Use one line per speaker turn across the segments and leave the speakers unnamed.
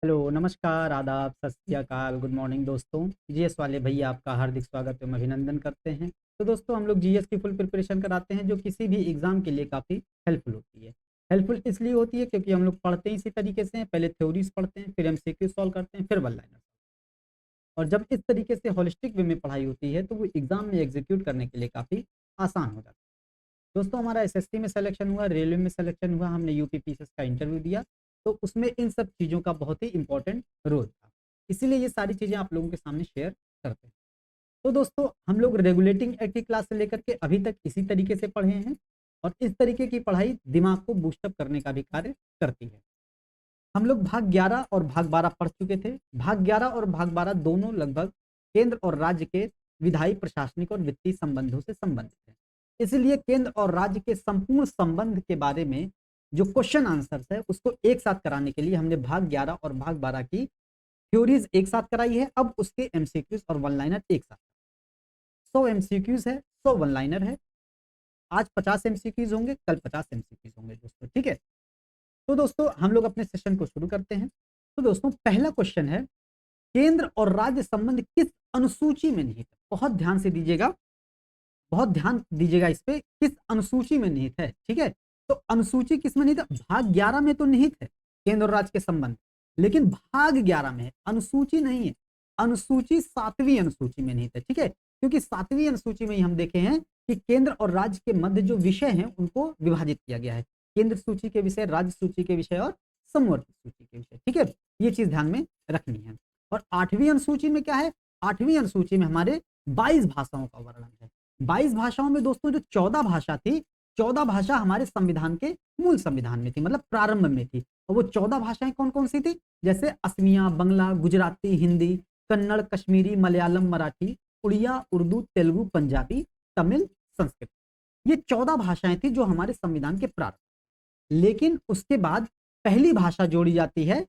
Hello, नमस्कार, आदाब, सत श्री अकाल, गुड मॉर्निंग दोस्तों। जीएस वाले भैया आपका हार्दिक स्वागत एवं अभिनंदन करते हैं। तो दोस्तों हम लोग जीएस की फुल प्रिपरेशन कराते हैं जो किसी भी एग्ज़ाम के लिए काफ़ी हेल्पफुल होती है। हेल्पफुल इसलिए होती है क्योंकि हम लोग पढ़ते ही इसी तरीके से हैं, पहले थ्योरीज़ पढ़ते हैं, फिर एमसीक्यू सॉल्व करते हैं, फिर वन लाइनर। और जब इस तरीके से होलिस्टिक वे में पढ़ाई होती है तो वो एग्ज़ाम में एग्ज़ीक्यूट करने के लिए काफ़ी आसान हो जाता है। दोस्तों हमारा एसएससी में सिलेक्शन हुआ, रेलवे में सिलेक्शन हुआ, हमने यूपी पीसीएस का इंटरव्यू दिया, तो उसमें इन सब चीज़ों का बहुत ही इम्पोर्टेंट रोल था। इसीलिए ये सारी चीज़ें आप लोगों के सामने शेयर करते हैं। तो दोस्तों हम लोग रेगुलेटिंग एक्ट की क्लास से लेकर के अभी तक इसी तरीके से पढ़े हैं और इस तरीके की पढ़ाई दिमाग को बूस्टअप करने का भी कार्य करती है। हम लोग भाग 11 और भाग 12 पढ़ चुके थे। भाग 11 और भाग 12 दोनों लगभग केंद्र और राज्य के विधायी, प्रशासनिक और वित्तीय संबंधों से संबंधित है। इसलिए केंद्र और राज्य के संपूर्ण संबंध के बारे में जो क्वेश्चन आंसर्स है उसको एक साथ कराने के लिए हमने भाग 11 और भाग 12 की थ्योरीज एक साथ कराई है। अब उसके एमसीक्यूज और वन लाइनर एक साथ। 100 एमसीक्यूज है, 100 वन लाइनर है। आज 50 एमसीक्यूज होंगे, कल 50 एमसीक्यूज होंगे दोस्तों, ठीक है। तो दोस्तों हम लोग अपने सेशन को शुरू करते हैं। तो दोस्तों पहला क्वेश्चन है, केंद्र और राज्य संबंध किस अनुसूची में निहित है? बहुत ध्यान से दीजिएगा, बहुत ध्यान दीजिएगा इस पे, किस अनुसूची में निहित है, ठीक है। तो अनुसूची किस में निहित है? भाग 11 में तो निहित है केंद्र और राज्य के संबंध, लेकिन भाग 11 में है, अनुसूची नहीं है। अनुसूची 7वीं अनुसूची में निहित है, ठीक है। क्योंकि 7वीं अनुसूची में ही हम देखे हैं कि केंद्र और राज्य के मध्य जो विषय हैं उनको विभाजित किया गया है। केंद्र सूची के विषय, राज्य सूची के विषय और समवर्ती सूची के विषय, ठीक है। ये चीज ध्यान में रखनी है। और 8वीं अनुसूची में क्या है? 8वीं अनुसूची में हमारे 22 भाषाओं का वर्णन है। 22 भाषाओं में दोस्तों जो 14 भाषा थी, 14 भाषा हमारे संविधान के मूल संविधान में थी, मतलब प्रारंभ में थी। और वो 14 भाषाएं कौन कौन सी थी? जैसे असमिया, बंगला, गुजराती, हिंदी, कन्नड़, कश्मीरी, मलयालम, मराठी, उड़िया, उर्दू, तेलुगु, पंजाबी, तमिल, संस्कृत। ये 14 भाषाएं थी जो हमारे संविधान के प्रारंभ। लेकिन उसके बाद पहली भाषा जोड़ी जाती है,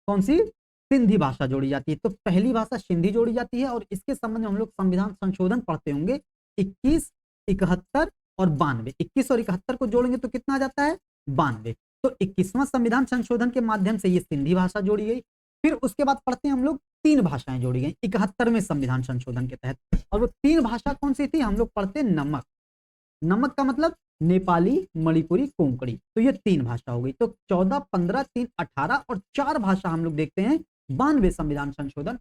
कौन सी? सिंधी भाषा जोड़ी जाती है। तो पहली भाषा सिंधी जोड़ी जाती है और इसके संबंध में हम लोग संविधान संशोधन पढ़ते होंगे 21, 71 और 92। 21 और 71 को जोड़ेंगे तो कितना आ जाता है? 92। तो 21वां संविधान संशोधन के माध्यम से ये सिंधी भाषा जोड़ी गई। फिर उसके बाद पढ़ते हैं हम लोग 3 भाषाएं जोड़ी गई 71वें संविधान संशोधन के तहत। और वो 3 भाषा कौन सी थी? हम लोग पढ़ते हैं नमक। नमक का मतलब नेपाली, मणिपुरी, कोंकणी। तो ये 3 भाषा हो गई। तो 14, 15, 3, 18 और 4 भाषा हम लोग देखते हैं 92 संविधान संशोधन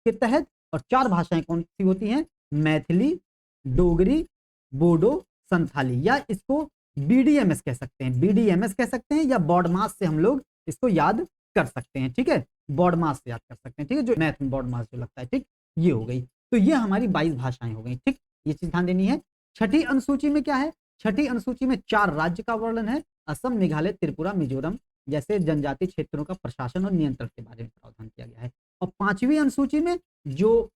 के तहत। और 4 भाषाएं कौन सी होती हैं? मैथिली, डोगरी, बोडो, संथाली, या इसको बीडीएमएस कह सकते हैं। बीडीएमएस कह सकते हैं या बॉडमास से हम लोग इसको याद कर सकते हैं, ठीक है। बॉडमास से याद कर सकते हैं, ठीक है, जो मैथ में बॉडमास जो लगता है, ठीक। ये हो गई। तो ये हमारी 22 भाषाएं हो गई, ठीक। ये चीज ध्यान देनी है। छठी अनुसूची में क्या है? छठी अनुसूची में 4 राज्य का वर्णन है, असम, मेघालय, त्रिपुरा, मिजोरम जैसे जनजातीय क्षेत्रों का प्रशासन और नियंत्रण के बारे में प्रावधान किया गया है। और 5वीं अनुसूची में जो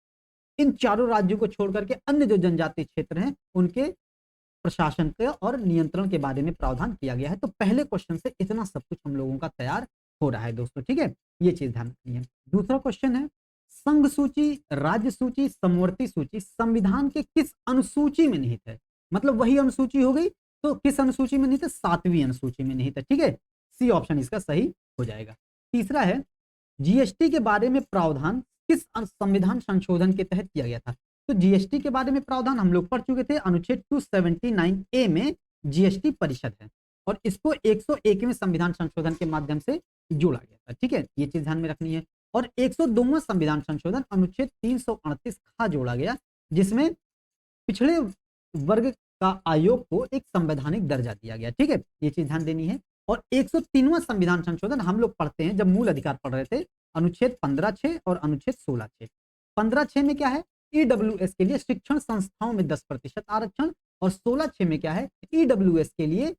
इन चारों राज्यों को छोड़ करके अन्य जो जनजातीय क्षेत्र हैं उनके प्रशासन के और नियंत्रण के बारे में प्रावधान किया गया है। तो पहले क्वेश्चन से इतना सब कुछ हम लोगों का तैयार हो रहा है दोस्तों, ठीक है। ये चीज ध्यान रखनी है। दूसरा क्वेश्चन है, संघ सूची, राज्य सूची, समवर्ती सूची संविधान के किस अनुसूची में निहित है? मतलब वही अनुसूची हो गई, तो किस अनुसूची में निहित है? 7वीं अनुसूची में निहित है, ठीक है। सी ऑप्शन इसका सही हो जाएगा। तीसरा है, जीएसटी के बारे में प्रावधान किस संविधान संशोधन के तहत किया गया था? तो जीएसटी के बारे में प्रावधान हम लोग पढ़ चुके थे, अनुच्छेद 279 ए में जीएसटी परिषद है और इसको 101वें संविधान संशोधन के माध्यम से जोड़ा गया था, ठीक है। ये चीज ध्यान में रखनी है। और 102वां संविधान संशोधन अनुच्छेद 338 का जोड़ा गया, जिसमें पिछड़े वर्ग का आयोग को एक संवैधानिक दर्जा दिया गया, ठीक है। ये चीज ध्यान देनी है। और 103वां संविधान संशोधन हम लोग पढ़ते हैं जब मूल अधिकार पढ़ रहे थे, अनुच्छेद 15(6) और अनुच्छेद 16(6). 15(6) में क्या है? ईडब्ल्यूएस के लिए शिक्षण संस्थाओं में 10% आरक्षण। और 16(6) में क्या है? ईडब्ल्यूएस के लिए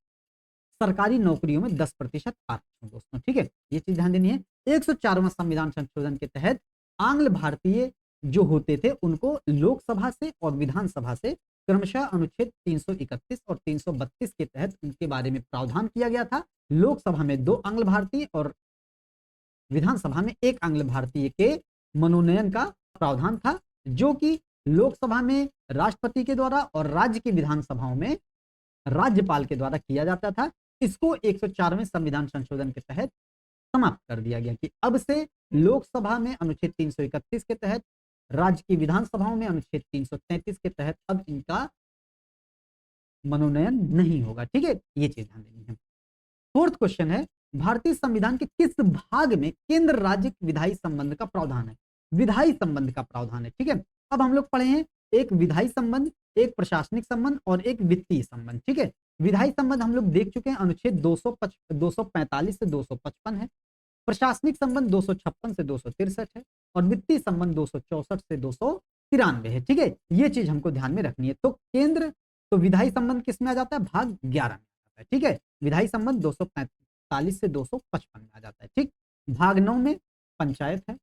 सरकारी नौकरियों में 10% आरक्षण दोस्तों, ठीक है। ये चीज ध्यान देनी है। 104वां संविधान संशोधन के तहत आंग्ल भारतीय जो होते थे उनको लोकसभा से और विधानसभा से क्रमशः अनुच्छेद 331 और 332 के तहत उनके बारे में प्रावधान किया गया था। लोकसभा में 2 आंग्ल भारतीय और विधानसभा में 1 आंग्ल भारतीय के मनोनयन का प्रावधान था, जो कि लोकसभा में राष्ट्रपति के द्वारा और राज्य की विधानसभाओं में राज्यपाल के द्वारा किया जाता था। इसको 104वें संविधान संशोधन के तहत समाप्त कर दिया गया कि अब से लोकसभा में अनुच्छेद 331 के तहत, राज्य की विधानसभाओं में अनुच्छेद 333 के तहत अब इनका मनोनयन नहीं होगा। ठीक है, ये चीज ध्यान देनी है। फोर्थ क्वेश्चन है, भारतीय संविधान के किस भाग में केंद्र राज्य विधायी संबंध का प्रावधान है? विधायी संबंध का प्रावधान है। ठीक है, अब हम लोग पढ़े हैं एक विधायी संबंध, एक प्रशासनिक संबंध और एक वित्तीय संबंध। ठीक है, विधायी संबंध हम लोग देख चुके हैं, अनुच्छेद 245 से 255 है। प्रशासनिक संबंध 256 से 263 है और वित्तीय संबंध 264 से 293 है। ठीक है, ये चीज हमको ध्यान में रखनी है। तो केंद्र, तो विधायी संबंध किस में आ जाता है? भाग 11 में आ जाता है। ठीक है, विधायी संबंध 245 से 255 में आ जाता है। ठीक, भाग 9 में पंचायत है,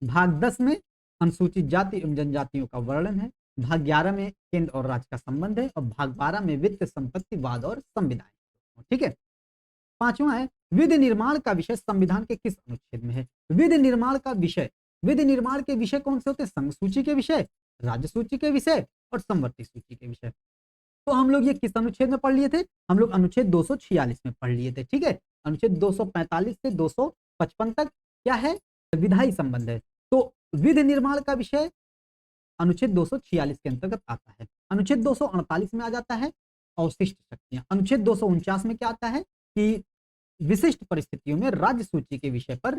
भाग 10 में अनुसूचित जाति एवं जनजातियों का वर्णन है, भाग 11 में केंद्र और राज्य का संबंध है और भाग 12 में वित्त, संपत्ति, वाद और संविधान। ठीक है, पांचवा है, विधि निर्माण का विषय संविधान के किस अनुच्छेद में है? विधि निर्माण का विषय, विधि निर्माण के विषय कौन से होते हैं? संघ सूची के विषय, राज्य सूची के विषय और समवर्ती सूची के विषय। तो हम लोग ये किस अनुच्छेद में पढ़ लिए थे? हम लोग अनुच्छेद 246 में पढ़ लिए थे। ठीक है, अनुच्छेद 245 से 255 तक क्या है? विधायी संबंध है। तो विधि निर्माण का विषय अनुच्छेद 246 के अंतर्गत आता है। अनुच्छेद 248 में आ जाता है अवशिष्ट शक्तियां। अनुच्छेद 249 में क्या आता है कि विशिष्ट परिस्थितियों में राज्य सूची के विषय पर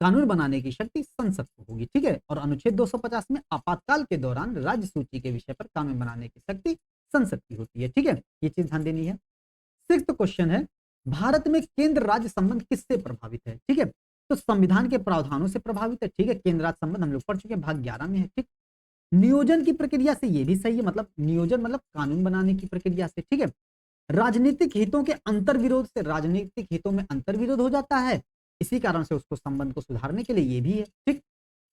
कानून बनाने की शक्ति संसद को होगी। ठीक है, और अनुच्छेद 250 में आपातकाल के दौरान राज्य सूची के विषय पर कानून बनाने की शक्ति संसद की होती है। ठीक है, ये चीज ध्यान देनी है। सिक्स्थ क्वेश्चन है, भारत में केंद्र राज्य संबंध किससे प्रभावित है? ठीक है, तो संविधान के प्रावधानों से प्रभावित है। ठीक है, केंद्र राज्य संबंध हम लोग पढ़ चुके हैं, भाग 11 में है। ठीक, नियोजन की प्रक्रिया से, ये भी सही है, मतलब नियोजन मतलब कानून बनाने की प्रक्रिया से। ठीक है, राजनीतिक हितों के अंतर्विरोध से, राजनीतिक हितों में अंतर्विरोध हो जाता है, इसी कारण से उसको संबंध को सुधारने के लिए ये भी है। ठीक,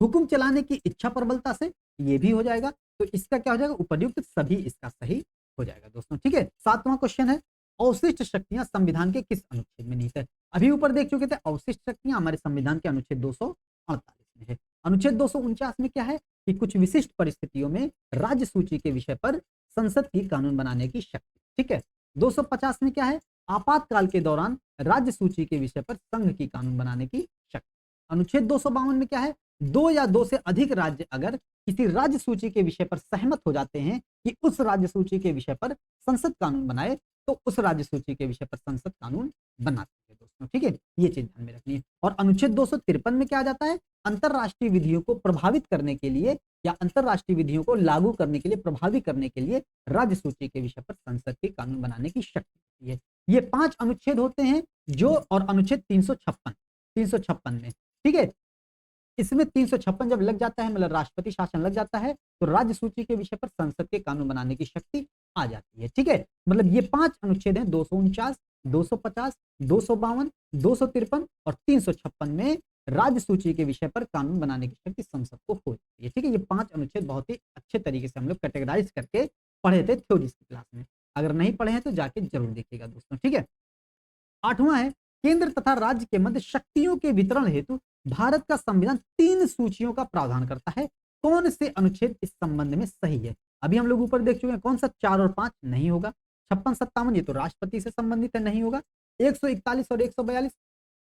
हुकुम चलाने की इच्छा प्रबलता से, ये भी हो जाएगा। तो इसका क्या हो जाएगा? उपर्युक्त सभी इसका सही हो जाएगा दोस्तों। ठीक है, सातवां क्वेश्चन है, अवशिष्ट शक्तियां संविधान के किस अनुच्छेद में निहित है? अभी ऊपर देख चुके थे, अवशिष्ट शक्तियां हमारे संविधान के अनुच्छेद 248 में है। अनुच्छेद 249 में क्या है कि कुछ विशिष्ट परिस्थितियों में राज्य सूची के विषय पर संसद की कानून बनाने की शक्ति। ठीक है, 250 में क्या है? आपातकाल के दौरान राज्य सूची के विषय पर संघ की कानून बनाने की शक्ति। अनुच्छेद 252 में क्या है? दो या दो से अधिक राज्य अगर किसी राज्य सूची के विषय पर सहमत हो जाते हैं कि उस राज्य सूची के विषय पर संसद कानून बनाए, तो उस राज्य सूची के विषय पर संसद कानून बनाती है दोस्तों। ठीक है, ये चीज ध्यान में रखनी है। और अनुच्छेद 253 में क्या आ जाता है? अंतरराष्ट्रीय विधियों को प्रभावित करने के लिए या अंतरराष्ट्रीय विधियों को लागू करने के लिए, प्रभावी करने के लिए राज्य सूची के विषय पर संसद के कानून बनाने की शक्ति होती है। ये 5 अनुच्छेद होते हैं जो, और अनुच्छेद 356 में। ठीक है, इसमें 356 जब लग जाता है, मतलब राष्ट्रपति शासन लग जाता है, तो राज्य सूची के विषय पर संसद के कानून बनाने की शक्ति आ जाती है। ठीक है, मतलब ये 5 अनुच्छेद हैं, 249, 250, 252, 253 और 356 में राज्य सूची के विषय पर कानून बनाने की शक्ति संसद को हो जाती है। ठीक है, ये 5 अनुच्छेद बहुत ही अच्छे तरीके से हम लोग कैटेगराइज करके पढ़े थे थ्योरीज की क्लास में। अगर नहीं पढ़े हैं तो जाके जरूर देखिएगा दोस्तों। ठीक है, आठवां है, केंद्र तथा राज्य के मध्य शक्तियों के वितरण हेतु भारत का संविधान 3 सूचियों का प्रावधान करता है। कौन से अनुच्छेद इस संबंध में सही है? अभी हम लोग ऊपर देख चुके हैं, कौन सा? 4 और 5 नहीं होगा। 56-57 ये तो राष्ट्रपति से संबंधित है, नहीं होगा। 141 और 142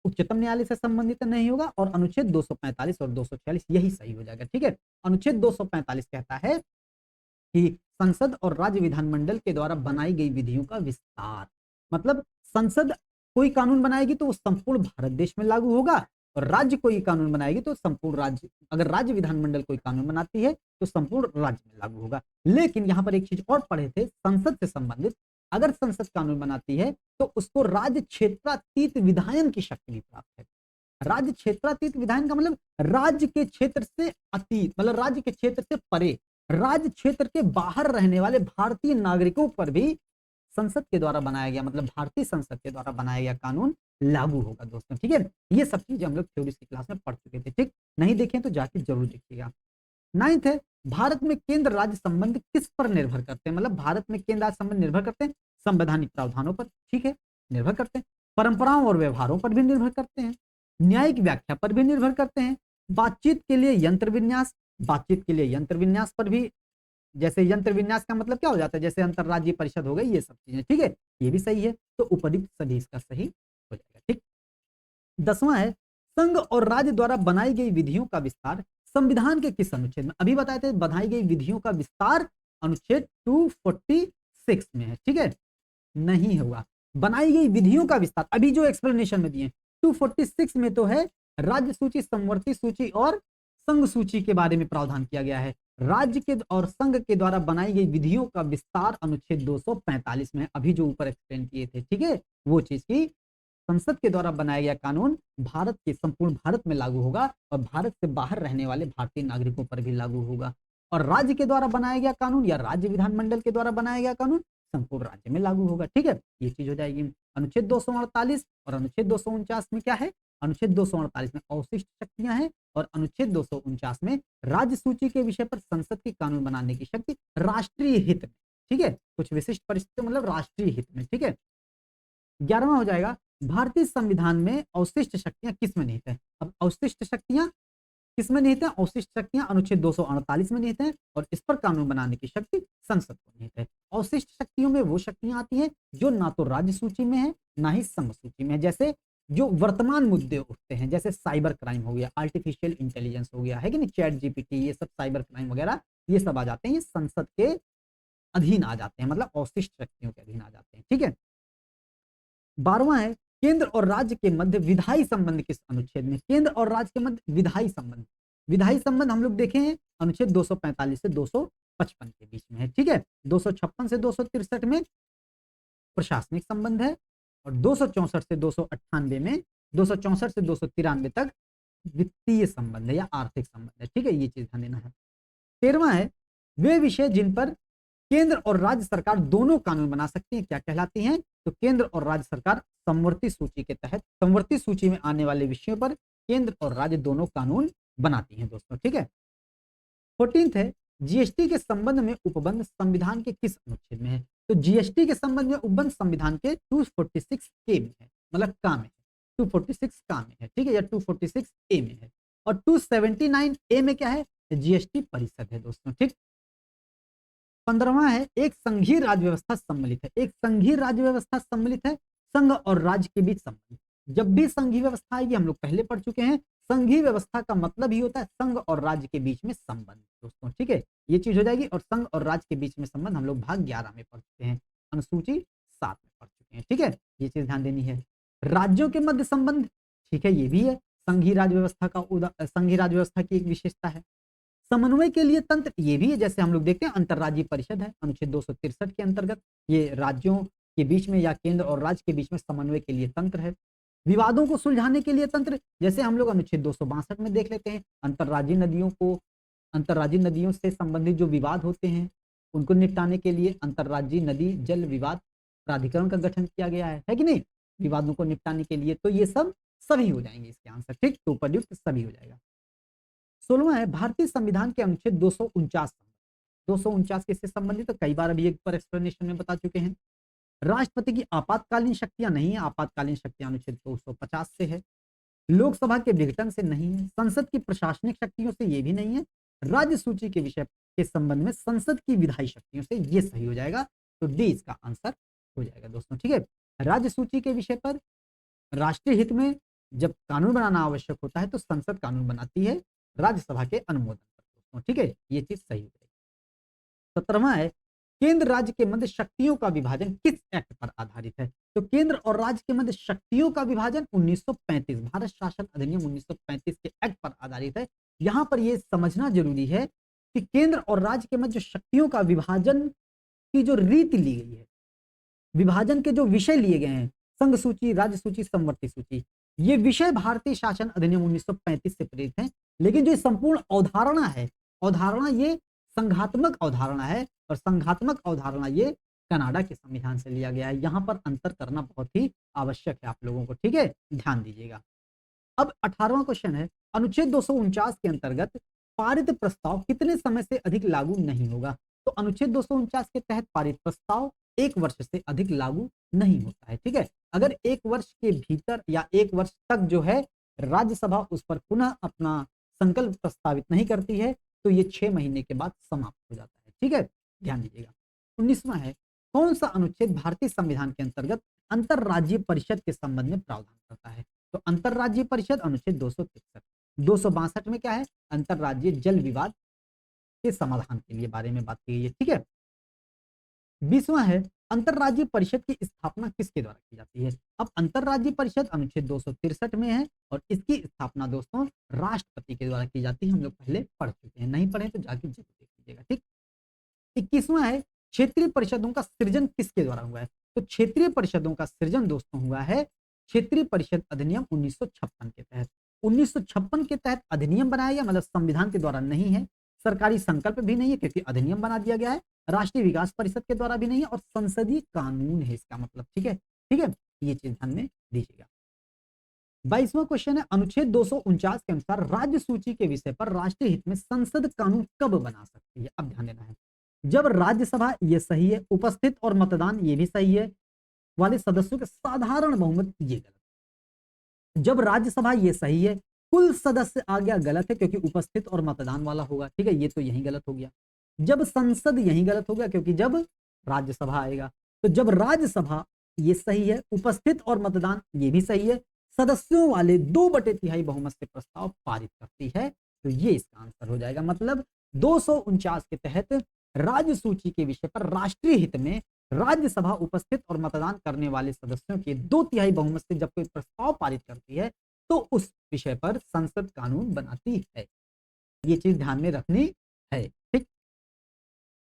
उच्चतम न्यायालय से संबंधित है, नहीं होगा। और अनुच्छेद 245 और 246 यही सही हो जाएगा। ठीक है, अनुच्छेद 245 कहता है कि संसद और राज्य विधानमंडल के द्वारा बनाई गई विधियों का विस्तार, मतलब संसद कोई कानून बनाएगी तो वो संपूर्ण भारत देश में लागू होगा, और राज्य कोई कानून बनाएगी तो संपूर्ण राज्य, अगर राज्य विधानमंडल कोई कानून बनाती है तो संपूर्ण राज्य में लागू होगा। लेकिन यहाँ पर एक चीज और पढ़े थे, संसद से संबंधित, अगर संसद कानून बनाती है तो उसको राज्य क्षेत्रातीत विधायन की शक्ति भी प्राप्त है। राज्य क्षेत्रातीत विधायन का मतलब राज्य के क्षेत्र से अतीत, मतलब राज्य के क्षेत्र से परे, राज्य क्षेत्र के बाहर रहने वाले भारतीय नागरिकों पर भी संसद के द्वारा बनाया गया, मतलब भारतीय संसद के द्वारा बनाया गया कानून लागू होगा दोस्तों। ठीक है, ये सब चीजें हम लोग थ्योरीज की क्लास में पढ़ चुके थे। ठीक, नहीं देखें तो जाके जरूर देखिएगा। 9th है, भारत में केंद्र राज्य संबंध किस पर निर्भर करते हैं? मतलब भारत में केंद्र राज्य संबंध निर्भर करते हैं संवैधानिक प्रावधानों पर। ठीक है, निर्भर करते हैं। परंपराओं और व्यवहारों पर भी निर्भर करते हैं। न्यायिक व्याख्या पर भी निर्भर करते हैं। बातचीत के लिए यंत्र विन्यास, बातचीत के लिए यंत्र विन्यास पर भी, जैसे यंत्र विन्यास का मतलब क्या हो जाता है, जैसे अंतरराज्यीय परिषद हो गई, ये सब चीजें। ठीक है, ये भी सही है। तो उपयुक्त सभी इसका सही हो जाएगा। ठीक, 10वां है संघ और राज्य द्वारा बनाई गई विधियों का विस्तार संविधान के किस अनुच्छेद में? अभी बताए थे बनाई गई विधियों का विस्तार अनुच्छेद 246 में है, ठीक है। नहीं हुआ, बनाई गई विधियों का विस्तार अभी जो एक्सप्लेनेशन में दिए 246 में तो है राज्य सूची, समवर्ती सूची और संघ सूची के बारे में प्रावधान किया गया है। राज्य के और संघ के द्वारा बनाई गई विधियों का विस्तार अनुच्छेद 245 में है, अभी जो ऊपर एक्सप्लेन किए थे, ठीक है। वो चीज की संसद के द्वारा बनाया गया कानून भारत के संपूर्ण भारत में लागू होगा और भारत से बाहर रहने वाले भारतीय नागरिकों पर भी लागू होगा। और राज्य के द्वारा बनाया गया कानून या राज्य विधानमंडल के द्वारा बनाया गया कानून संपूर्ण राज्य में लागू होगा, ठीक है। ये चीज हो जाएगी। अनुच्छेद 248 और अनुच्छेद 249 में क्या है? अनुच्छेद 248 में अवशिष्ट शक्तियां हैं और अनुच्छेद 249 में राज्य सूची के विषय पर संसद की कानून बनाने की शक्ति राष्ट्रीय हित में, ठीक है। कुछ विशिष्ट परिस्थितियों मतलब राष्ट्रीय हित में, ठीक है। 11वां हो जाएगा भारतीय संविधान में अवशिष्ट शक्तियां किस में निहित है? अब अवशिष्ट शक्तियां किसमें निहित है? अवशिष्ट शक्तियां अनुच्छेद 248 में निहित है और इस पर कानून बनाने की शक्ति संसद को निहित है। अवशिष्ट शक्तियों में वो शक्तियां आती हैं जो ना तो राज्य सूची में है ना ही संघ सूची में है। जैसे जो वर्तमान मुद्दे उठते हैं जैसे साइबर क्राइम हो गया, आर्टिफिशियल इंटेलिजेंस हो गया, है कि नहीं, चैट जीपीटी, ये सब साइबर क्राइम वगैरह ये सब आ जाते हैं, ये संसद के अधीन आ जाते हैं, मतलब अवशिष्ट शक्तियों के अधीन आ जाते हैं, ठीक है। 12वां है केंद्र और राज्य के मध्य विधायी संबंध किस अनुच्छेद में? केंद्र और राज्य के मध्य विधायी संबंध, विधायी संबंध हम लोग देखे हैं अनुच्छेद 245 से 255 के बीच में है, ठीक है। 256 से 263 में प्रशासनिक संबंध है और 264 से 298 में 264 से 293 तक वित्तीय संबंध है या आर्थिक संबंध है, ठीक है। ये चीज ध्यान देना है। 13वां है वे विषय जिन पर केंद्र और राज्य सरकार दोनों कानून बना सकती हैं क्या कहलाती हैं? तो केंद्र और राज्य सरकार समवर्ती सूची के तहत समवर्ती सूची में आने वाले विषयों पर केंद्र और राज्य दोनों कानून बनाती हैं दोस्तों, ठीक है। 14th है जीएसटी के संबंध में उपबंध संविधान के किस अनुच्छेद में है? तो जीएसटी के संबंध में उपबंध संविधान के 246 के में है, मतलब का में है, 246 का में है, ठीक है, या 246 ए में है। और 279 ए में क्या है? जीएसटी परिषद है दोस्तों, ठीक। 15वां है एक संघीय राज्य व्यवस्था सम्मिलित है। एक संघीय राज्य व्यवस्था सम्मिलित है संघ और राज्य के बीच संबंध। जब भी संघीय व्यवस्था आएगी हम लोग पहले पढ़ चुके हैं, संघीय व्यवस्था का मतलब ही होता है संघ और राज्य के बीच में संबंध दोस्तों, ठीक है। ये चीज हो जाएगी। और संघ और राज्य के बीच में संबंध हम लोग भाग 11 में पढ़ चुके हैं, अनुसूची 7 में पढ़ चुके हैं, ठीक है। ये चीज ध्यान देनी है। राज्यों के मध्य संबंध, ठीक है, ये भी है संघीय राज्य व्यवस्था का संघीय राज्य व्यवस्था की एक विशेषता है। समन्वय के लिए तंत्र, ये भी है, जैसे हम लोग देखते हैं अंतर्राज्यीय परिषद है अनुच्छेद 263 के अंतर्गत, ये राज्यों के बीच में या केंद्र और राज्य के बीच में समन्वय के लिए तंत्र है। विवादों को सुलझाने के लिए तंत्र, जैसे हम लोग अनुच्छेद 262 में देख लेते हैं, अंतर्राज्यीय नदियों से संबंधित जो विवाद होते हैं उनको निपटाने के लिए अंतर्राज्यीय नदी जल विवाद प्राधिकरण का गठन किया गया है कि नहीं, विवादों को निपटाने के लिए। तो ये सब सभी हो जाएंगे इसके आंसर, ठीक, तो उपयुक्त सभी हो जाएगा। 16वां है भारतीय संविधान के अनुच्छेद 249 किससे संबंधित है? कई बार अभी एक पर एक्सप्लेनेशन में बता चुके हैं। राष्ट्रपति की आपातकालीन शक्तियां नहीं है, आपातकालीन शक्तियां अनुच्छेद 250 से है। लोकसभा के विघटन से नहीं है। संसद की प्रशासनिक शक्तियों से ये भी नहीं है। राज्य सूची के विषय के संबंध में संसद की विधायी शक्तियों से, ये सही हो जाएगा। तो डी इसका आंसर हो जाएगा दोस्तों, ठीक है। राज्य सूची के विषय पर राष्ट्रीय हित में जब कानून बनाना आवश्यक होता है तो संसद कानून बनाती है राज्यसभा के अनुमोदन पर दोस्तों, ठीक है। ये चीज सही हो जाएगी। 17वां है केंद्र राज्य के मध्य शक्तियों का विभाजन किस एक्ट पर आधारित है? तो केंद्र और राज्य के मध्य शक्तियों का विभाजन 1935 भारत शासन अधिनियम 1935 के एक्ट पर आधारित है। यहां पर यह समझना जरूरी है कि केंद्र और राज्य के मध्य शक्तियों का विभाजन की जो रीति ली गई है, विभाजन के जो विषय लिए गए हैं, संघ सूची, राज्य सूची, समवर्ती सूची, ये विषय भारतीय शासन अधिनियम 1935 से प्रेरित है। लेकिन जो संपूर्ण अवधारणा है, अवधारणा ये संघात्मक अवधारणा है और संघात्मक अवधारणा ये कनाडा के संविधान से लिया गया है। यहां पर अंतर करना बहुत ही आवश्यक है आप लोगों को, ठीक है, ध्यान दीजिएगा। अब 18वां क्वेश्चन है अनुच्छेद 249 के अंतर्गत पारित प्रस्ताव कितने समय से अधिक लागू नहीं होगा? तो अनुच्छेद 249 के तहत पारित प्रस्ताव 1 वर्ष से अधिक लागू नहीं होता है, ठीक है। अगर 1 वर्ष के भीतर या 1 वर्ष तक जो है राज्यसभा उस पर पुनः अपना संकल्प प्रस्तावित नहीं करती है तो ये 6 महीने के बाद समाप्त हो जाता है, ठीक है, ध्यान दीजिएगा। 19वां है कौन सा अनुच्छेद भारतीय संविधान के अंतर्गत अंतरराज्यीय परिषद के संबंध में प्रावधान करता है? तो अंतरराज्यीय परिषद अनुच्छेद 263। 262 में क्या है, अंतरराज्यीय जल विवाद के समाधान के लिए बारे में बात की गई है, ठीक है। 20वां है अंतरराज्यीय परिषद की स्थापना किसके द्वारा की जाती है। अब अंतरराज्यीय परिषद अनुच्छेद 263 में है और इसकी स्थापना दोस्तों राष्ट्रपति के द्वारा की जाती है। हम लोग पहले पढ़ चुके हैं, नहीं पढ़े तो जाके जरूर देख लीजिएगा, ठीक। 21वां है क्षेत्रीय परिषदों का सृजन किसके द्वारा हुआ है। तो क्षेत्रीय परिषदों का सृजन दोस्तों हुआ है क्षेत्रीय परिषद अधिनियम 1956 के तहत। 1956 के तहत अधिनियम बनाया गया, मतलब संविधान के द्वारा नहीं है, सरकारी संकल्प भी नहीं है क्योंकि अधिनियम बना दिया गया है, राष्ट्रीय विकास परिषद के द्वारा भी नहीं है और संसदीय कानून है इसका मतलब, ठीक है, ठीक है, ये चीज ध्यान में दीजिएगा। 22वां क्वेश्चन है अनुच्छेद 249 के अनुसार राज्य सूची के विषय पर राष्ट्रीय हित में संसद कानून कब बना सकती है। अब ध्यान देना है, जब राज्यसभा, ये सही है, उपस्थित और मतदान, ये भी सही है, वाले सदस्यों के साधारण बहुमत, ये गलत। जब राज्यसभा, ये सही है, कुल सदस्य आ गया, गलत है क्योंकि उपस्थित और मतदान वाला होगा, ठीक है, ये तो यही गलत हो गया। जब संसद, यही गलत हो गया क्योंकि जब राज्यसभा आएगा। तो जब राज्यसभा, ये सही है, उपस्थित और मतदान, ये भी सही है, सदस्यों वाले 2/3 बहुमत से प्रस्ताव पारित करती है, तो ये इसका आंसर हो जाएगा। मतलब 249 के तहत राज्य सूची के विषय पर राष्ट्रीय हित में राज्यसभा उपस्थित और मतदान करने वाले सदस्यों के 2/3 बहुमत से जब कोई प्रस्ताव पारित करती है तो उस विषय पर संसद कानून बनाती है। ये चीज ध्यान में रखनी है, ठीक।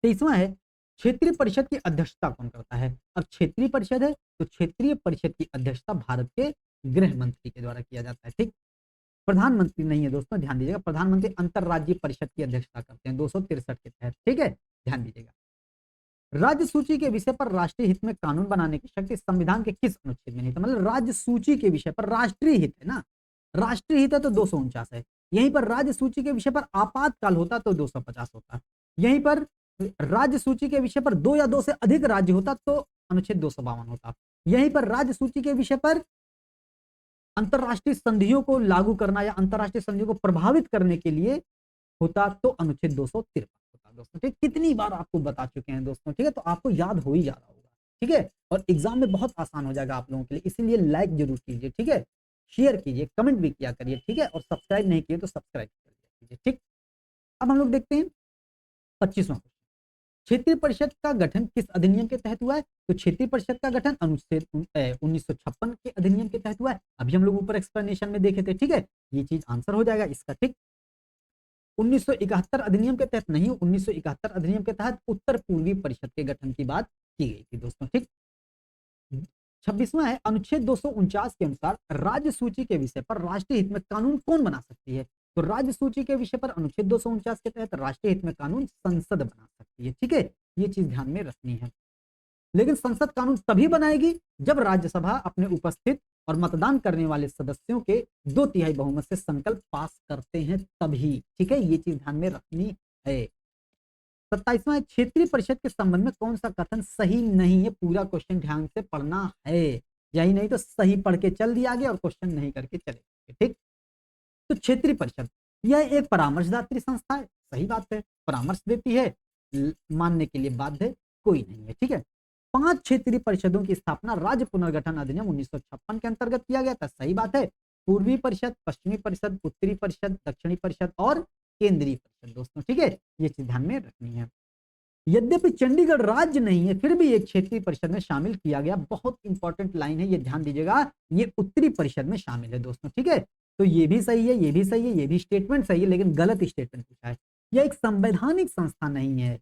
23वां है क्षेत्रीय परिषद की अध्यक्षता कौन करता है। अब क्षेत्रीय परिषद है तो क्षेत्रीय परिषद की अध्यक्षता भारत के गृह मंत्री के द्वारा किया जाता है, ठीक। प्रधानमंत्री नहीं है दोस्तों, ध्यान दीजिएगा, प्रधानमंत्री अंतरराज्यीय परिषद की अध्यक्षता करते हैं 263 के तहत, ठीक है, ध्यान दीजिएगा। राज्य सूची के विषय पर राष्ट्रीय हित में कानून बनाने की शक्ति संविधान के किस अनुच्छेद में नहीं था। मतलब राज्य सूची के विषय पर राष्ट्रीय हित है ना, राष्ट्रीय हित है तो 249 है, यहीं पर राज्य सूची के विषय पर आपातकाल होता तो 250 होता, यहीं पर राज्य सूची के विषय पर 2 या 2 से अधिक राज्य होता तो अनुच्छेद 252 होता, यहीं पर राज्य सूची के विषय पर अंतरराष्ट्रीय संधियों को लागू करना या अंतरराष्ट्रीय संधियों को प्रभावित करने के लिए होता तो अनुच्छेद 253 होता दोस्तों, ठीक। कितनी बार आपको बता चुके हैं दोस्तों, ठीक है, तो आपको याद हो ही जा रहा होगा, ठीक है, और एग्जाम में बहुत आसान हो जाएगा आप लोगों के लिए, इसीलिए लाइक जरूर कीजिए, ठीक है, शेयर कीजिए, कमेंट भी किया करिए, ठीक है, और सब्सक्राइब नहीं किए तो सब्सक्राइब कर लीजिए, ठीक। अब हम लोग देखते हैं 25वां क्वेश्चन, क्षेत्रीय परिषद का गठन किस अधिनियम के तहत हुआ है। तो क्षेत्रीय परिषद का गठन अनुच्छेद 1956 के अधिनियम के तहत हुआ है, अभी हम लोग ऊपर एक्सप्लेनेशन में देखे थे, ठीक है, ये चीज आंसर हो जाएगा इसका, ठीक। 1971 अधिनियम के तहत नहीं, 1971 अधिनियम के तहत उत्तर पूर्वी परिषद के गठन की बात की गई थी दोस्तों, ठीक। 26वां है अनुच्छेद 249 के अनुसार राज्य सूची के विषय पर राष्ट्रीय हित में कानून कौन बना सकती है। तो राज्य सूची के विषय पर अनुच्छेद 249 के तहत राष्ट्रीय हित में कानून संसद बना सकती है, ठीक है, ये चीज ध्यान में रखनी है। लेकिन संसद कानून तभी बनाएगी जब राज्यसभा अपने उपस्थित और मतदान करने वाले सदस्यों के 2/3 बहुमत से संकल्प पास करते हैं तभी, ठीक है, ये चीज ध्यान में रखनी है। 27वां क्षेत्रीय परिषद के संबंध में कौन सा कथन सही नहीं है। पूरा क्वेश्चन ध्यान से पढ़ना है, यही नहीं तो सही पढ़ के चल दिया गया और क्वेश्चन नहीं करके चले, ठीक। तो क्षेत्रीय परिषद यह एक परामर्शदात्री संस्था है, सही बात है, परामर्श देती है, मानने के लिए बाध्य कोई नहीं है, ठीक है। 5 क्षेत्रीय परिषदों की स्थापना राज्य पुनर्गठन अधिनियम 1956 के अंतर्गत किया गया था, सही बात है, पूर्वी परिषद, पश्चिमी परिषद, उत्तरी परिषद, दक्षिणी परिषद और केंद्रीय परिषद दोस्तों, ठीक है, ये चीज ध्यान में रखनी है। यद्यपि चंडीगढ़ राज्य नहीं है फिर भी एक क्षेत्रीय परिषद में शामिल किया गया, बहुत इंपॉर्टेंट लाइन है, ये ध्यान दीजिएगा, ये उत्तरी परिषद में शामिल है दोस्तों, ठीक है। तो ये भी सही है, ये भी सही है, ये भी स्टेटमेंट सही है, लेकिन गलत स्टेटमेंट पूछा है। यह एक संवैधानिक संस्था नहीं है,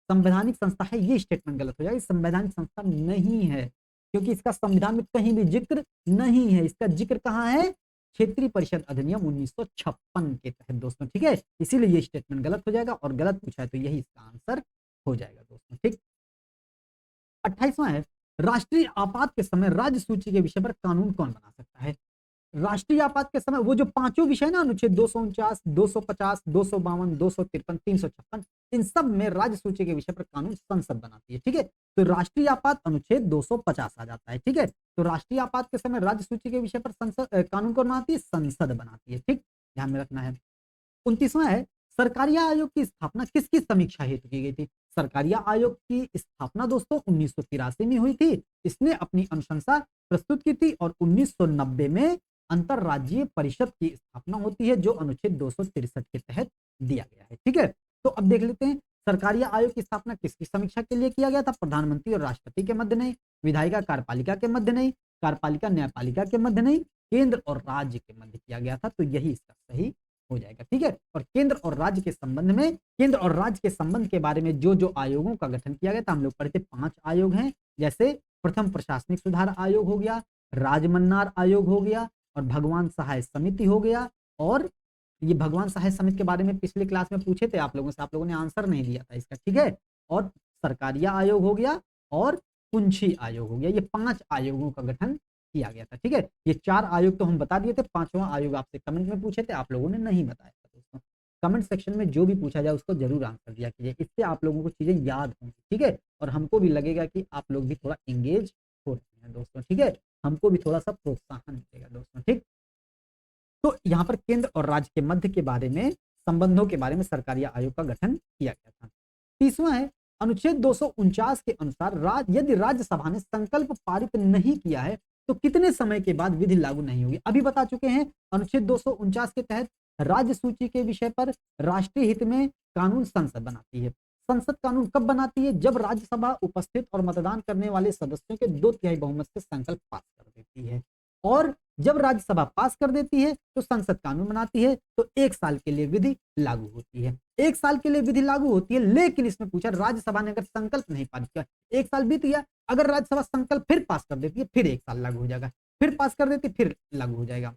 संवैधानिक संस्था है, ये स्टेटमेंट गलत हो जाएगा, संवैधानिक संस्था नहीं है क्योंकि इसका संविधान में कहीं भी जिक्र नहीं है, इसका जिक्र कहाँ है, क्षेत्रीय परिषद अधिनियम 1956 के तहत दोस्तों, ठीक है, इसीलिए ये स्टेटमेंट गलत हो जाएगा और गलत पूछा है तो यही इसका आंसर हो जाएगा दोस्तों, ठीक। 28वां है राष्ट्रीय आपात के समय राज्य सूची के विषय पर कानून कौन बना सकता है। राष्ट्रीय आपात के समय वो जो पांचों विषय ना, अनुच्छेद 249, 250, 252, 253, 356, इन सब में राज्य सूची के विषय पर कानून संसद बनाती है, ठीक है। तो राष्ट्रीय आपात अनुच्छेद 250 आ जाता है, ठीक है। तो राष्ट्रीय आपात के समय राज्य सूची के विषय पर संसद कानून कौन बनाती है, संसद बनाती है, ठीक, ध्यान में रखना है। 29वां है सरकारिया आयोग की स्थापना किसकी समीक्षा हेतु की गई थी। सरकारिया आयोग की स्थापना दोस्तों 1983 में हुई थी, इसने अपनी अनुशंसा प्रस्तुत की थी और 1990 में अंतरराज्यीय परिषद की स्थापना होती है, जो अनुच्छेद 263 के तहत दिया गया है। ठीक है, तो अब देख लेते हैं सरकारीय आयोग की स्थापना किसकी समीक्षा के लिए किया गया था? प्रधानमंत्री और राष्ट्रपति के मध्य नहीं, विधायिका कार्यपालिका के मध्य नहीं, कार्यपालिका न्यायपालिका के मध्य नहीं, केंद्र और राज्य के मध्य किया गया था। तो यही इसका सही हो जाएगा। ठीक है, और केंद्र और राज्य के संबंध में, केंद्र और राज्य के संबंध के बारे में जो जो आयोगों का गठन किया गया था, हम लोग पढ़े थे 5 आयोग हैं। जैसे प्रथम प्रशासनिक सुधार आयोग हो गया, राजमन्नार आयोग हो गया, और भगवान सहाय समिति हो गया। और ये भगवान सहाय समिति के बारे में पिछले क्लास में पूछे थे आप लोगों से, आप लोगों ने आंसर नहीं दिया था इसका। ठीक है, और सरकारिया आयोग हो गया और कुंछी आयोग हो गया। ये 5 आयोगों का गठन किया गया था। ठीक है, ये 4 आयोग तो हम बता दिए थे, 5वां आयोग आपसे कमेंट में पूछे थे, आप लोगों ने नहीं बताया था दोस्तों। कमेंट सेक्शन में जो भी पूछा जाए उसको जरूर आंसर दिया कीजिए, इससे आप लोगों को चीजें याद होंगी। ठीक है, और हमको भी लगेगा कि आप लोग भी थोड़ा एंगेज हो रहे हैं दोस्तों। ठीक है, हमको भी थोड़ा सा प्रोत्साहन मिलेगा दोस्तों। ठीक, तो यहाँ पर केंद्र और राज्य के मध्य के बारे में, संबंधों के बारे में सरकारी आयोग का गठन किया गया था। 30वां है, अनुच्छेद 249 के अनुसार यदि राज्यसभा ने संकल्प पारित नहीं किया है तो कितने समय के बाद विधि लागू नहीं होगी? अभी बता चुके हैं, अनुच्छेद 249 के तहत राज्य सूची के विषय पर राष्ट्रीय हित में कानून संसद बनाती है। संसद कानून कब बनाती है? जब राज्यसभा उपस्थित और मतदान करने वाले सदस्यों के 2/3 बहुमत से संकल्प पास कर देती है। और जब राज्यसभा पास कर देती है तो संसद कानून बनाती है, तो 1 साल के लिए विधि लागू होती है। 1 साल के लिए विधि लागू होती है, लेकिन इसमें पूछा राज्यसभा ने अगर संकल्प नहीं पारित किया, 1 साल बीत गया, अगर राज्यसभा संकल्प फिर पास कर देती है, फिर 1 साल लागू हो जाएगा, फिर पास कर देती है, फिर लागू हो जाएगा।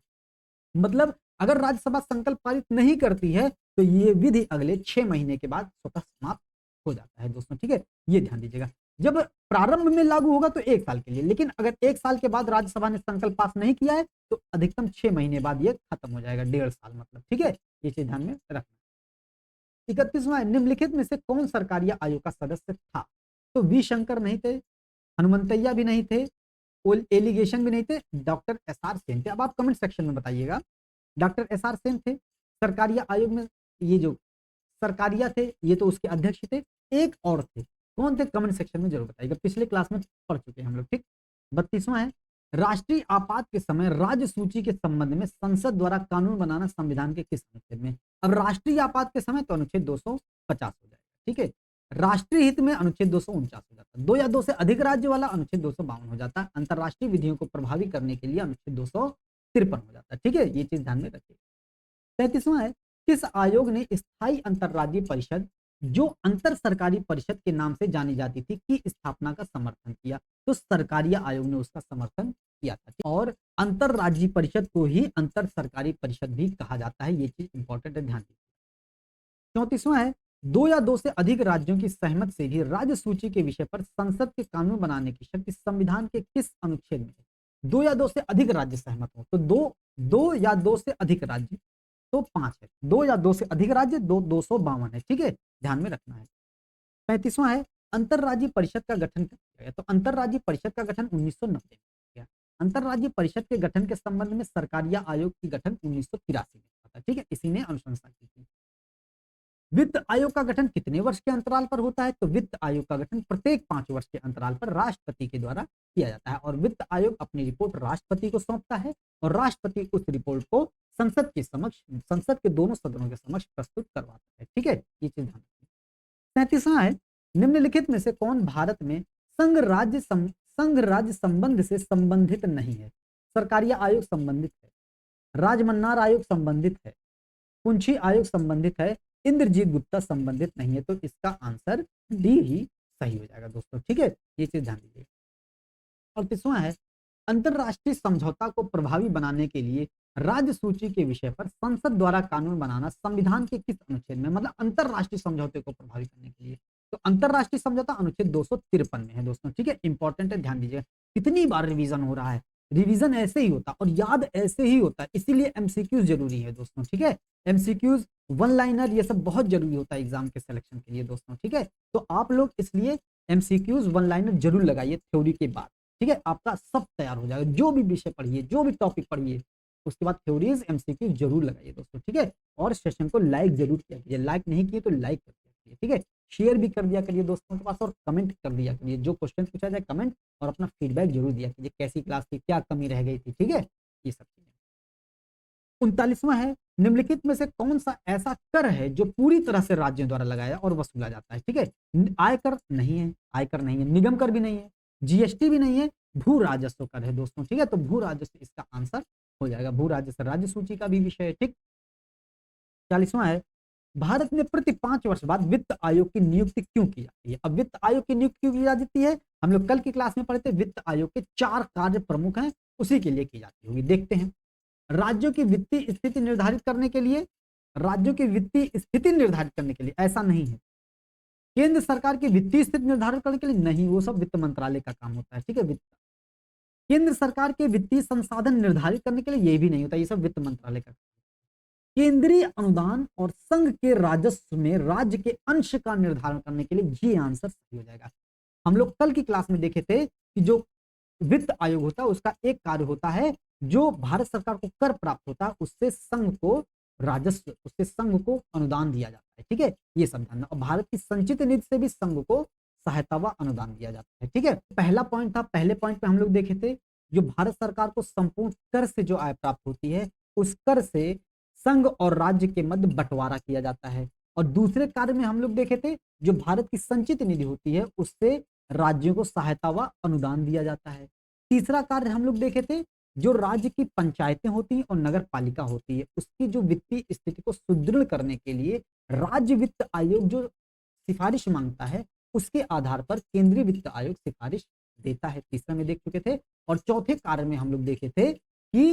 मतलब अगर राज्यसभा संकल्प पारित नहीं करती है तो ये विधि अगले 6 महीने के बाद स्वतः समाप्त हो जाता है दोस्तों। ठीक है, ये ध्यान दीजिएगा। जब प्रारंभ में लागू होगा तो 1 साल के लिए, लेकिन अगर 1 साल के बाद राज्यसभा ने संकल्प पास नहीं किया है तो अधिकतम 6 महीने बाद ये खत्म हो जाएगा, 1.5 साल मतलब। ठीक है, ये चीज ध्यान में रखना। 31वां, निम्नलिखित में से कौन सरकारी आयोग का सदस्य था? तो वी शंकर नहीं थे, हनुमंतैया भी नहीं थे, एलिगेशन भी नहीं थे, डॉक्टर एस आर सेन थे। अब आप कमेंट सेक्शन में बताइएगा, डॉक्टर एस आर सेन थे सरकारिया आयोग में। ये जो सरकारिया थे ये तो उसके अध्यक्ष थे, एक और थे, कौन थे? कमेंट सेक्शन में जरूर बताइएगा, पिछले क्लास में पढ़ चुके हैं हम लोग। ठीक, 32वां है, राष्ट्रीय आपात के समय राज्य सूची के संबंध में संसद द्वारा कानून बनाना संविधान के किस अनुच्छेद में? अब राष्ट्रीय आपात के समय तो अनुच्छेद 250 हो जाएगा। ठीक है, राष्ट्रीय हित में अनुच्छेद 249 हो जाता है, 2 या 2 से अधिक राज्य वाला अनुच्छेद 252 हो जाता है, अंतरराष्ट्रीय विधियों को प्रभावी करने के लिए अनुच्छेद 253 हो जाता है। ठीक है, ये चीज ध्यान में रखिए। 33वां है, किस आयोग ने स्थायी अंतरराज्यीय परिषद, जो अंतर सरकारी परिषद के नाम से जानी जाती थी, की स्थापना का समर्थन किया? तो सरकारी आयोग ने उसका समर्थन किया था। और अंतरराज्यीय परिषद को ही अंतर सरकारी परिषद भी कहा जाता है, ये चीज इंपॉर्टेंट है, ध्यान दीजिए। 34वां है, 2 या 2 से अधिक राज्यों की सहमत से भी राज्य सूची के विषय पर संसद के कानून बनाने की शक्ति संविधान के किस अनुच्छेद में है? 2 या 2 से अधिक राज्य सहमत हो तो 2 या 2 से अधिक राज्य तो 5 है, 2 या 2 से अधिक राज्य 252 है। ठीक है, ध्यान में रखना है। 35वां है, अंतरराज्यीय परिषद का गठन कब किया गया? तो अंतरराज्यीय परिषद का गठन 1990 में किया। अंतरराज्यीय परिषद के गठन के संबंध में सरकारिया आयोग की गठन 1983 में हुआ था। ठीक है, इसी ने अनुशंसा की थी। वित्त आयोग का गठन कितने वर्ष के अंतराल पर होता है? तो वित्त आयोग का गठन प्रत्येक 5 वर्ष के अंतराल पर राष्ट्रपति के द्वारा किया जाता है, और वित्त आयोग अपनी रिपोर्ट राष्ट्रपति को सौंपता है, और राष्ट्रपति उस रिपोर्ट को संसद के समक्ष, संसद के दोनों सदनों के समक्ष प्रस्तुत करवाता है। ठीक है, ये चीज ध्यान रखिए। 37वां है, निम्नलिखित में से कौन भारत में संघ राज्य संबंध से संबंधित नहीं है? सरकारिया आयोग संबंधित है, राजमन्नार आयोग संबंधित है, पुंछी आयोग संबंधित है, इंद्रजीत गुप्ता संबंधित नहीं है। तो इसका आंसर डी ही सही हो जाएगा दोस्तों। ठीक है, ये चीज ध्यान दीजिए। और 30वां है, अंतरराष्ट्रीय समझौता को प्रभावी बनाने के लिए राज्य सूची के विषय पर संसद द्वारा कानून बनाना संविधान के किस अनुच्छेद में? मतलब अंतरराष्ट्रीय समझौते को प्रभावी करने के लिए, तो अंतरराष्ट्रीय समझौता अनुच्छेद 253 में है दोस्तों। ठीक है, इंपॉर्टेंट है, ध्यान दीजिए। कितनी बार रिवीजन हो रहा है, रिवीजन ऐसे ही होता और याद ऐसे ही होता है, इसीलिए एमसीक्यूज जरूरी है दोस्तों। ठीक है, एमसीक्यूज, वन लाइनर, ये सब बहुत जरूरी होता है एग्जाम के सिलेक्शन के लिए दोस्तों। ठीक है, तो आप लोग इसलिए एमसीक्यूज, वन लाइनर जरूर लगाइए थ्योरी के बाद। ठीक है, आपका सब तैयार हो जाएगा, जो भी विषय पढ़िए, जो भी टॉपिक पढ़िए, उसके बाद थ्योरीज, एमसीक्यू जरूर लगाइए दोस्तों। ठीक है, और सेशन को लाइक जरूर किया कीजिए, लाइक नहीं किए तो लाइक कर दिया कीजिए। ठीक है, शेयर भी कर दिया करिए दोस्तों के पास, और कमेंट कर दिया करिए, जो क्वेश्चन पूछा जाए कमेंट, और अपना फीडबैक जरूर दिया कीजिए, कैसी क्लास थी, क्या कमी रह गई थी। ठीक है, ये सब चीजें। 39वां है, निम्नलिखित में से कौन सा ऐसा कर है जो पूरी तरह से राज्यों द्वारा लगाया और वसूला जाता है। ठीक है, आयकर नहीं है, आयकर नहीं है, निगम कर भी नहीं है, जीएसटी भी नहीं है, भू राजस्व कर है दोस्तों। ठीक है, तो भू राजस्व इसका आंसर हो जाएगा। भू राजस्व राज्य सूची का भी विषय है। ठीक, 40वां है, भारत में प्रति 5 वर्ष बाद वित्त आयोग की नियुक्ति क्यों की जाती है। अब वित्त आयोग की नियुक्ति क्यों की जाती है, हम लोग कल की क्लास में पढ़े थे। वित्त आयोग के 4 कार्य प्रमुख हैं, उसी के लिए की जाती होगी। देखते हैं। राज्यों की वित्तीय स्थिति निर्धारित करने के लिए, राज्यों की वित्तीय स्थिति निर्धारित करने के लिए, ऐसा नहीं है। केंद्र सरकार की वित्तीय स्थिति निर्धारित करने के लिए नहीं, वो सब वित्त मंत्रालय का काम होता है। ठीक है, वित्त केंद्र सरकार के वित्तीय संसाधन निर्धारित करने के लिए ये भी नहीं होता, ये सब वित्त मंत्रालय का। केंद्रीय अनुदान और संघ के राजस्व में राज्य के अंश का निर्धारण करने के लिए ये आंसर सही हो जाएगा। हम लोग कल की क्लास में देखे थे कि जो वित्त आयोग होता है उसका एक कार्य होता है, जो भारत सरकार को कर प्राप्त होता है उससे संघ को राजस्व, उससे संघ को अनुदान दिया जाता है। ठीक है, ये सब ध्यान, और भारत की संचित निधि से भी संघ को सहायता व अनुदान दिया जाता है। ठीक है, पहला पॉइंट था, पहले पॉइंट पे हम लोग देखे थे जो भारत सरकार को संपूर्ण कर से जो आय प्राप्त होती है उस कर से संघ और राज्य के मध्य बंटवारा किया जाता है। और दूसरे कार्य में हम लोग देखे थे जो भारत की संचित निधि होती है उससे राज्यों को सहायता व अनुदान दिया जाता है। तीसरा कार्य हम लोग देखे थे जो राज्य की पंचायतें होती हैं और नगर पालिका होती है उसकी जो वित्तीय स्थिति को सुदृढ़ करने के लिए राज्य वित्त आयोग जो सिफारिश मांगता है उसके आधार पर केंद्रीय वित्त आयोग सिफारिश देता है। तीसरा में देख चुके थे। और चौथे कार्य में हम लोग देखे थे कि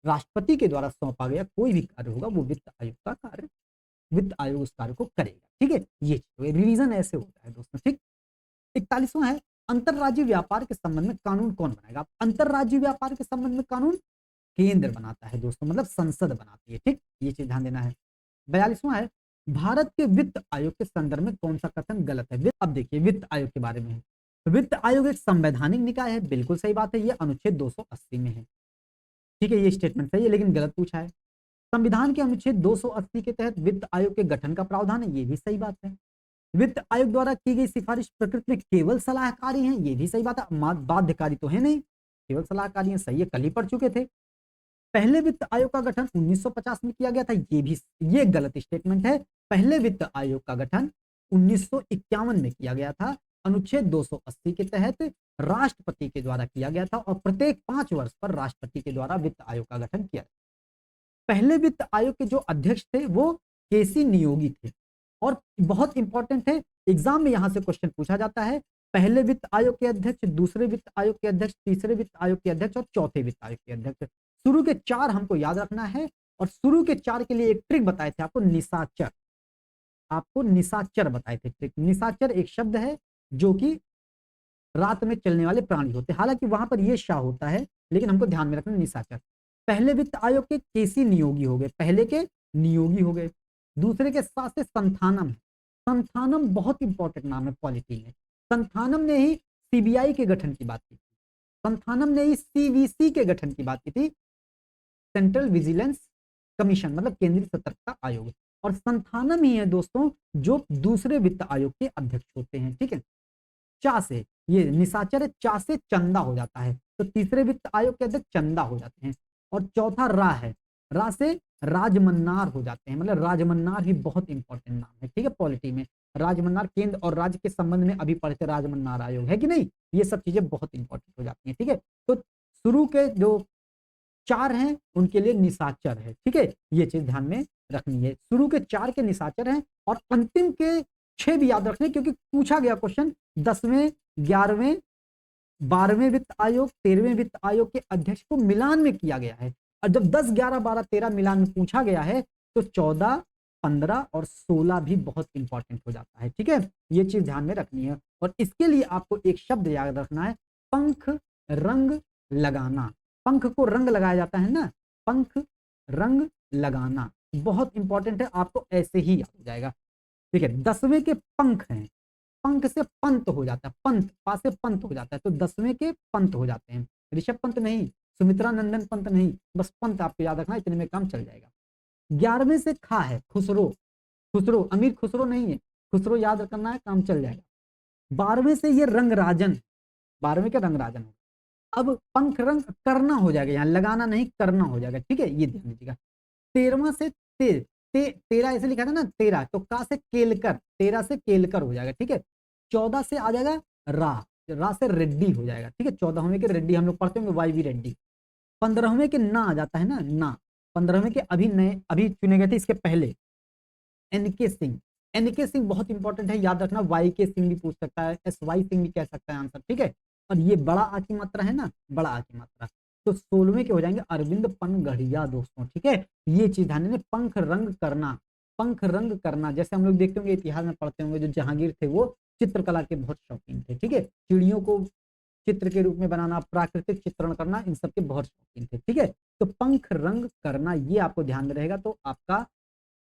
राष्ट्रपति के द्वारा सौंपा गया कोई भी कार्य होगा वो वित्त आयोग का कार्य, वित्त आयोग उस कार्य को करेगा। ठीक है, ये रिवीजन ऐसे होता है दोस्तों। ठीक, 41वां है, अंतरराज्यीय व्यापार के संबंध में कानून कौन बनाएगा। अंतरराज्यीय व्यापार के संबंध में कानून केंद्र बनाता है दोस्तों, मतलब संसद बनाती है। ठीक, ये चीज ध्यान देना है। 42वां है, भारत के वित्त आयोग के संदर्भ में कौन सा कथन गलत है। अब देखिए वित्त आयोग के बारे में है, वित्त आयोग एक संवैधानिक निकाय है, बिल्कुल सही बात है, ये अनुच्छेद 280 में है। ठीक है, ये स्टेटमेंट सही है लेकिन गलत पूछा है। संविधान के अनुच्छेद 280 के तहत वित्त आयोग के गठन का प्रावधान है, ये भी सही बात है। वित्त आयोग द्वारा की गई सिफारिश प्रकृति में केवल सलाहकारी है, ये भी सही बात है, बाध्यकारी तो है नहीं, केवल सलाहकारी है, सही है, कल ही पढ़ चुके थे। पहले वित्त आयोग का गठन 1950 में किया गया था, ये गलत स्टेटमेंट है। पहले वित्त आयोग का गठन 1951 में किया गया था, अनुच्छेद 280 के तहत राष्ट्रपति के द्वारा किया गया था और प्रत्येक 5 वर्ष पर राष्ट्रपति के द्वारा वित्त आयोग का गठन किया। पहले वित्त आयोग के जो अध्यक्ष थे वो केसी नियोगी थे। और बहुत इंपॉर्टेंट है, एग्जाम में यहां से क्वेश्चन पूछा जाता है, पहले वित्त आयोग के अध्यक्ष, दूसरे वित्त आयोग के अध्यक्ष, तीसरे वित्त आयोग के अध्यक्ष और चौथे वित्त आयोग के अध्यक्ष। शुरू के 4 हमको याद रखना है और शुरू के 4 के लिए एक ट्रिक बताए थे आपको, निशाचर, आपको निशाचर बताए थे ट्रिक। निशाचर एक शब्द है जो कि रात में चलने वाले प्राणी होते हैं, हालांकि वहां पर यह शाह होता है लेकिन हमको ध्यान में रखना निशाचर। पहले वित्त आयोग के केसी नियोगी हो गए, पहले के नियोगी हो गए। दूसरे के साथ से संथानम है, संथानम बहुत इंपॉर्टेंट नाम है पॉलिटी में। संथानम ने ही सीबीआई के गठन की बात की थी, संथानम ने ही सीवीसी के गठन की बात की थी, सेंट्रल विजिलेंस कमीशन, मतलब केंद्रीय सतर्कता आयोग। और संथानम ही है दोस्तों जो दूसरे वित्त आयोग के अध्यक्ष होते हैं। ठीक है, चा से ये निशाचर है, चा से चंदा हो जाता है, तो तीसरे वित्त आयोग के अध्यक्ष चंदा हो जाते हैं। और चौथा रा है, रा से राजमन्नार हो जाते हैं, मतलब राजमन्नार भी बहुत इंपॉर्टेंट नाम है। ठीक है, पॉलिटी में राजमन्नार, केंद्र और राज्य के संबंध में अभी पढ़ते राजमन्नार आयोग है कि नहीं, ये सब चीजें बहुत इंपॉर्टेंट हो जाती हैं। ठीक है, तो शुरू के जो 4 हैं उनके लिए निशाचर है। ठीक है, ये चीज ध्यान में रखनी है, शुरू के 4 के निशाचर हैं और अंतिम के 6 भी याद रखने, क्योंकि पूछा गया क्वेश्चन 10वें, 11वें, 12वें वित्त आयोग, 13वें वित्त आयोग के अध्यक्ष को मिलान में किया गया है। और जब 10, 11, 12, 13 मिलान में पूछा गया है तो 14, 15 और 16 भी बहुत इंपॉर्टेंट हो जाता है। ठीक है, ये चीज ध्यान में रखनी है। और इसके लिए आपको एक शब्द याद रखना है, पंख रंग लगाना। पंख को रंग लगाया जाता है ना, पंख रंग लगाना बहुत इंपॉर्टेंट है, आपको ऐसे ही याद हो जाएगा। ठीक है, 10वें के पंख हैं, पंख से पंत हो जाता है, पंत पा से पंत हो जाता है, तो 10वें के पंत हो जाते हैं, ऋषभ पंत नहीं, सुमित्रा नंदन पंत नहीं, बस पंत आपको याद रखना, इतने में काम चल जाएगा। 11वें से खा है, खुसरो, खुसरो अमीर खुसरो नहीं है, खुसरो याद रखना है, काम चल जाएगा। 12वें से ये रंगराजन, 12वें के रंगराजन, अब पंख रंग करना हो जाएगा, यहाँ लगाना नहीं करना हो जाएगा, ठीक है, ये ध्यान दीजिएगा। 13वां से तेरा ऐसे लिखा था ना, तेरा तो का से केलकर, तेरा से केलकर हो जाएगा, ठीक है। 14 से आ जाएगा रा से रेड्डी हो जाएगा, ठीक है। 14वें के रेड्डी हम लोग पढ़ते होंगे वाई वी रेड्डी। 15वें के ना आ जाता है ना 15वें के अभी चुने गए थे इसके पहले एनके सिंह। एनके सिंह बहुत इंपॉर्टेंट है, याद रखना। वाई के सिंह भी पूछ सकता है, एस वाई सिंह भी कह सकता है आंसर, ठीक है। और ये बड़ा आ की मात्रा है ना, बड़ा आ की मात्रा, तो 16वें के हो जाएंगे अरविंद पनगढ़िया दोस्तों, ठीक है। ये चीज ध्यान देना, पंख रंग करना, पंख रंग करना, जैसे हम लोग देखते होंगे इतिहास में पढ़ते होंगे, जो जहांगीर थे वो चित्रकला के बहुत शौकीन थे, ठीक है। चिड़ियों को चित्र के रूप में बनाना, प्राकृतिक चित्रण करना, इन सब के बहुत शौकीन थे, ठीक है। तो पंख रंग करना ये आपको ध्यान में रहेगा, तो आपका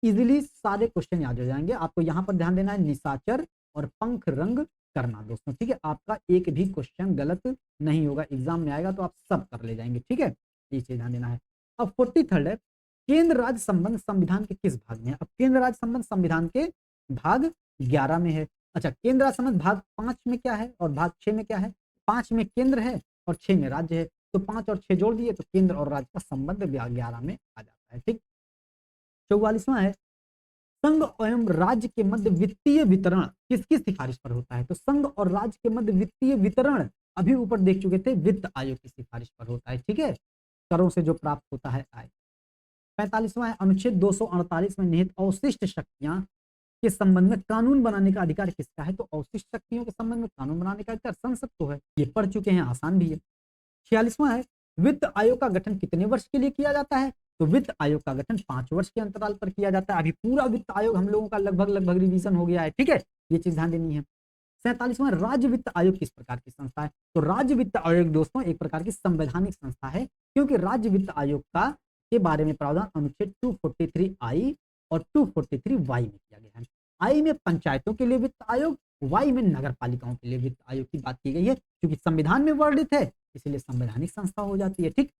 इजिली सारे क्वेश्चन याद हो जाएंगे। आपको यहाँ पर ध्यान देना है निशाचर और पंख रंग करना दोस्तों, ठीक है। आपका एक भी क्वेश्चन गलत नहीं होगा, एग्जाम में आएगा तो आप सब कर ले जाएंगे, ठीक है। ये चीज ध्यान देना है। अब 43rd है, केंद्र राज्य संबंध संविधान के किस भाग में है? अब केंद्र राज्य संबंध संविधान के भाग 11 में है। अच्छा, केंद्र राज्य संबंध भाग 5 में क्या है और भाग 6 में क्या है? 5 में केंद्र है और 6 में राज्य है, तो 5 और 6 जोड़ दिए तो केंद्र और राज्य का संबंध 11 में आ जाता है, ठीक। 44वां है, संघ एवं राज्य के मध्य वित्तीय वितरण किसकी सिफारिश पर होता है? तो संघ और राज्य के मध्य वित्तीय वितरण अभी ऊपर देख चुके थे, वित्त आयोग की सिफारिश पर होता है, ठीक है, करों से जो प्राप्त होता है आय। 45वां है, अनुच्छेद 248 में निहित अवशिष्ट शक्तियां के संबंध में कानून बनाने का अधिकार किसका है? तो अवशिष्ट शक्तियों के संबंध में कानून बनाने का अधिकार संसद को है, ये पढ़ चुके हैं, आसान भी है। 46वां है, वित्त आयोग का गठन कितने वर्ष के लिए किया जाता है? तो वित्त आयोग का गठन 5 वर्ष के अंतराल पर किया जाता है। अभी पूरा वित्त आयोग हम लोगों का लगभग रिवीजन हो गया है, ठीक है, ये चीज ध्यान देनी है। 47वां, राज्य वित्त आयोग किस प्रकार की संस्था है? तो राज्य वित्त आयोग दोस्तों एक प्रकार की संवैधानिक संस्था है, क्योंकि राज्य वित्त आयोग का के बारे में प्रावधान अनुच्छेद 243 आई और 243 वाई में किया गया है। आई में पंचायतों के लिए वित्त आयोग, वाई में नगर पालिकाओं के लिए वित्त आयोग की बात की गई है, क्योंकि संविधान में वर्णित है इसलिए संवैधानिक संस्था हो जाती है, ठीक।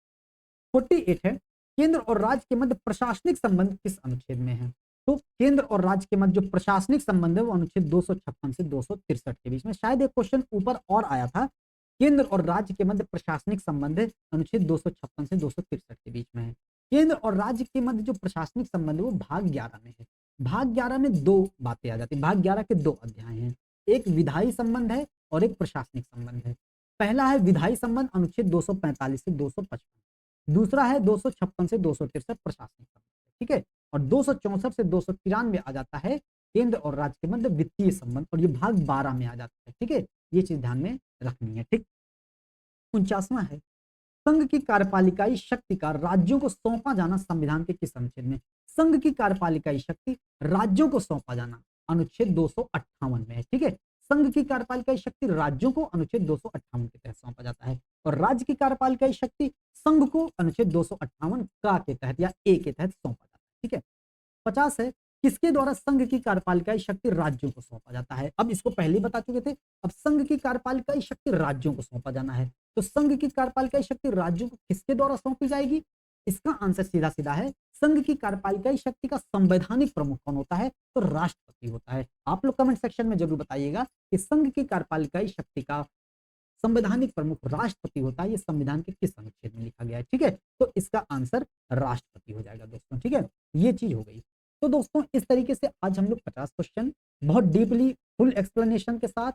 48 है, केंद्र और राज्य के मध्य प्रशासनिक संबंध किस अनुच्छेद में है? तो केंद्र और राज्य के मध्य जो प्रशासनिक संबंध है वो अनुच्छेद 256 से 263 के बीच में। शायद एक क्वेश्चन ऊपर और आया था, केंद्र और राज्य के मध्य प्रशासनिक संबंध अनुच्छेद 256 से 263 के बीच में है। केंद्र और राज्य के मध्य जो प्रशासनिक संबंध है वो भाग 11 में है। भाग 11 में दो बातें आ जाती है, भाग 11 के दो अध्याय हैं, एक विधायी संबंध है और एक प्रशासनिक संबंध है। पहला है विधायी संबंध अनुच्छेद 245 से 255, दूसरा है 256 से 263 प्रशासनिक संबंध, ठीक है। और 264 से 293 आ जाता है केंद्र और राज्य के मध्य वित्तीय संबंध, और ये भाग 12 में आ जाता है, ठीक है, ये चीज ध्यान में रखनी है, ठीक। 49वां है, संघ की कार्यपालिकाई शक्ति का राज्यों को सौंपा जाना संविधान के किस अनुच्छेद में? संघ की कार्यपालिकाई शक्ति राज्यों को सौंपा जाना अनुच्छेद 258 में है, ठीक है। संघ की कार्यपालिकाई शक्ति राज्यों को अनुच्छेद 258 के तहत सौंपा जाता है, और राज्य की कार्यपालिकाई शक्ति संघ को अनुच्छेद 258 का के तहत या ए के तहत सौंपा जाता है, ठीक है। 50 है, किसके द्वारा संघ की कार्यपालिकाई शक्ति राज्यों को सौंपा जाता है? अब इसको पहले बता चुके थे, अब संघ की कार्यपालिकाई शक्ति राज्यों को सौंपा जाना है, तो संघ की कार्यपालिकाई शक्ति राज्यों को किसके द्वारा सौंपी जाएगी? इसका आंसर सीधा सीधा है, संघ की कार्यपालिकाई शक्ति का संवैधानिक प्रमुख कौन होता है? तो राष्ट्रपति होता है। आप लोग कमेंट सेक्शन में जरूर बताइएगा कि संघ की कार्यपालिकाई शक्ति का संवैधानिक प्रमुख राष्ट्रपति होता है, ये संविधान के किस अनुच्छेद में लिखा गया है, ठीक है। तो इसका आंसर राष्ट्रपति हो जाएगा दोस्तों, ठीक है, ये चीज हो गई। तो दोस्तों इस तरीके से आज हम लोग 50 क्वेश्चन बहुत डीपली फुल एक्सप्लेनेशन के साथ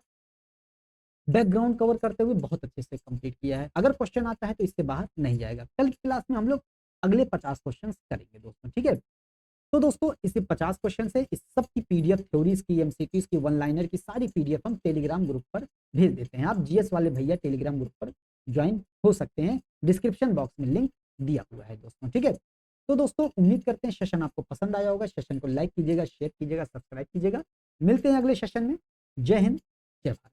बैकग्राउंड कवर करते हुए बहुत अच्छे से कंप्लीट किया है। अगर क्वेश्चन आता है तो इससे बाहर नहीं जाएगा। कल की क्लास में हम लोग अगले 50 क्वेश्चन करेंगे दोस्तों, ठीक है। तो दोस्तों इसी 50 क्वेश्चन से इस सब की पीडीएफ, थ्योरीज की, एमसीक्यूज की, वन लाइनर की सारी पीडीएफ हम टेलीग्राम ग्रुप पर भेज देते हैं। आप जीएस वाले भैया टेलीग्राम ग्रुप पर ज्वाइन हो सकते हैं, डिस्क्रिप्शन बॉक्स में लिंक दिया हुआ है दोस्तों, ठीक है। तो दोस्तों उम्मीद करते हैं सेशन आपको पसंद आया होगा। सेशन को लाइक कीजिएगा, शेयर कीजिएगा, सब्सक्राइब कीजिएगा। मिलते हैं अगले सेशन में। जय हिंद, जय भारत।